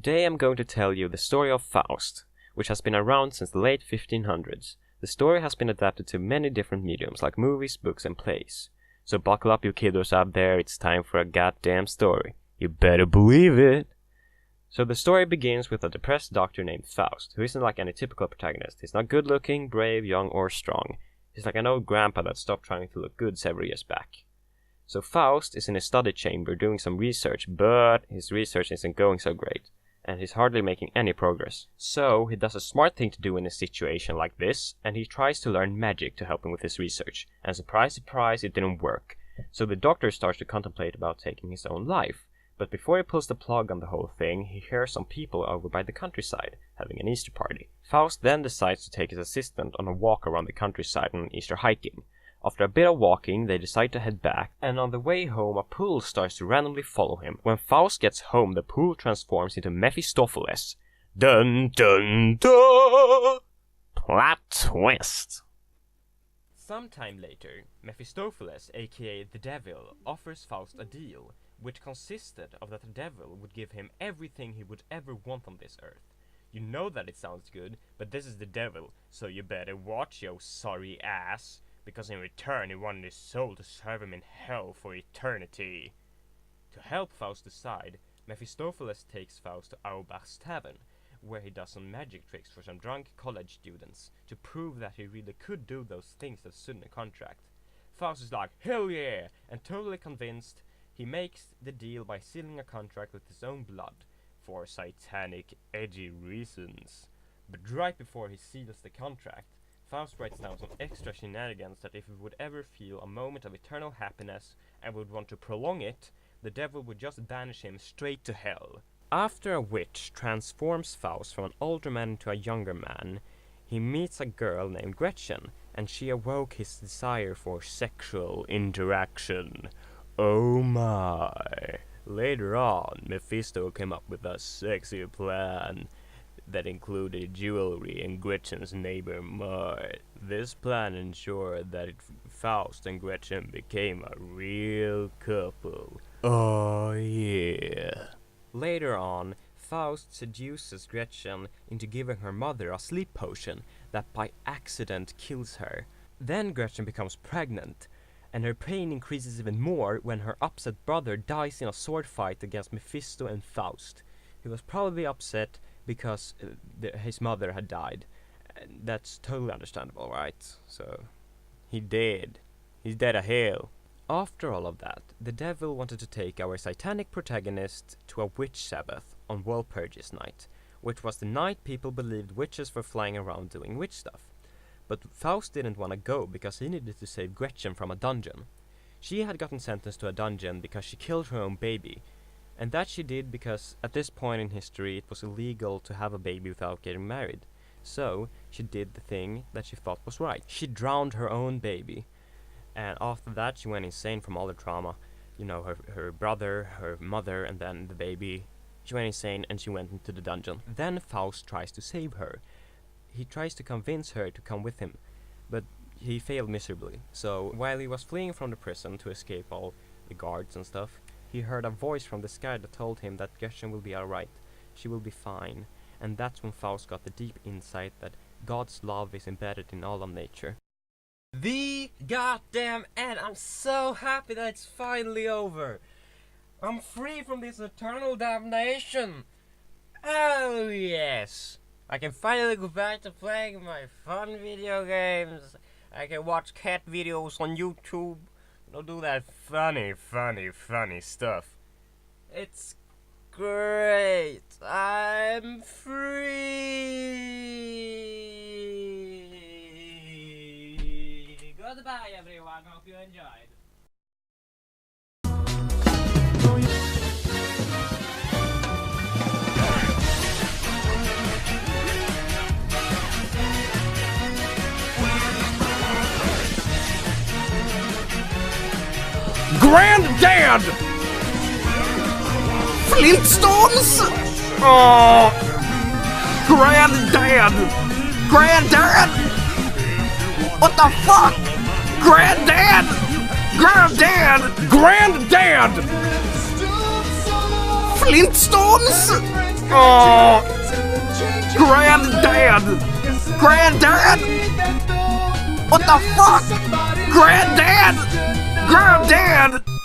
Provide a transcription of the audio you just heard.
Today I'm going to tell you the story of Faust, which has been around since the late 1500s. The story has been adapted to many different mediums like movies, books and plays. So buckle up you kiddos out there, it's time for a goddamn story. You better believe it! So the story begins with a depressed doctor named Faust, who isn't like any typical protagonist. He's not good looking, brave, young or strong. He's like an old grandpa that stopped trying to look good several years back. So Faust is in his study chamber doing some research, but his research isn't going so great, and he's hardly making any progress. So he does a smart thing to do in a situation like this, and he tries to learn magic to help him with his research. And surprise, surprise, it didn't work. So the doctor starts to contemplate about taking his own life. But before he pulls the plug on the whole thing, he hears some people over by the countryside having an Easter party. Faust then decides to take his assistant on a walk around the countryside on Easter hiking. After a bit of walking, they decide to head back, and on the way home a pool starts to randomly follow him. When Faust gets home, the pool transforms into Mephistopheles. Dun dun dun! Plot twist! Sometime later, Mephistopheles, aka the Devil, offers Faust a deal, which consisted of that the devil would give him everything he would ever want on this earth. You know that it sounds good, but this is the devil, so you better watch your sorry ass, because in return he wanted his soul to serve him in hell for eternity. To help Faust decide, Mephistopheles takes Faust to Auerbach's tavern, where he does some magic tricks for some drunk college students, to prove that he really could do those things that stood in the contract. Faust is like, hell yeah, and totally convinced. He makes the deal by sealing a contract with his own blood, for satanic, edgy reasons. But right before he seals the contract, Faust writes down some extra shenanigans that if he would ever feel a moment of eternal happiness and would want to prolong it, the devil would just banish him straight to hell. After a witch transforms Faust from an older man into a younger man, he meets a girl named Gretchen, and she awoke his desire for sexual interaction. Oh my. Later on, Mephisto came up with a sexy plan that included jewelry and Gretchen's neighbor Mart. This plan ensured that Faust and Gretchen became a real couple. Oh yeah. Later on, Faust seduces Gretchen into giving her mother a sleep potion that by accident kills her. Then Gretchen becomes pregnant, and her pain increases even more when her upset brother dies in a sword fight against Mephisto and Faust. He was probably upset because his mother had died. That's totally understandable, right? So, he's dead a hell. After all of that, the devil wanted to take our satanic protagonist to a witch sabbath on Walpurgis night, which was the night people believed witches were flying around doing witch stuff. But Faust didn't want to go because he needed to save Gretchen from a dungeon. She had gotten sentenced to a dungeon because she killed her own baby. And that she did because at this point in history it was illegal to have a baby without getting married. So she did the thing that she thought was right. She drowned her own baby. And after that she went insane from all the trauma. You know, her brother, her mother, and then the baby. She went insane and she went into the dungeon. Then Faust tries to save her. He tries to convince her to come with him, but he failed miserably. So while he was fleeing from the prison to escape all the guards and stuff, he heard a voice from the sky that told him that Gretchen will be alright. She will be fine. And that's when Faust got the deep insight that God's love is embedded in all of nature. The goddamn end! I'm so happy that it's finally over! I'm free from this eternal damnation! Oh yes! I can finally go back to playing my fun video games. I can watch cat videos on YouTube. Do that funny stuff. It's great. I'm free. Goodbye, everyone. Hope you enjoyed. Granddad! Flintstones? Oh! Granddad! Granddad! What the fuck? Granddad! Granddad! Granddad! Flintstones? Oh! Granddad! Granddad! What the fuck? Granddad! Granddad!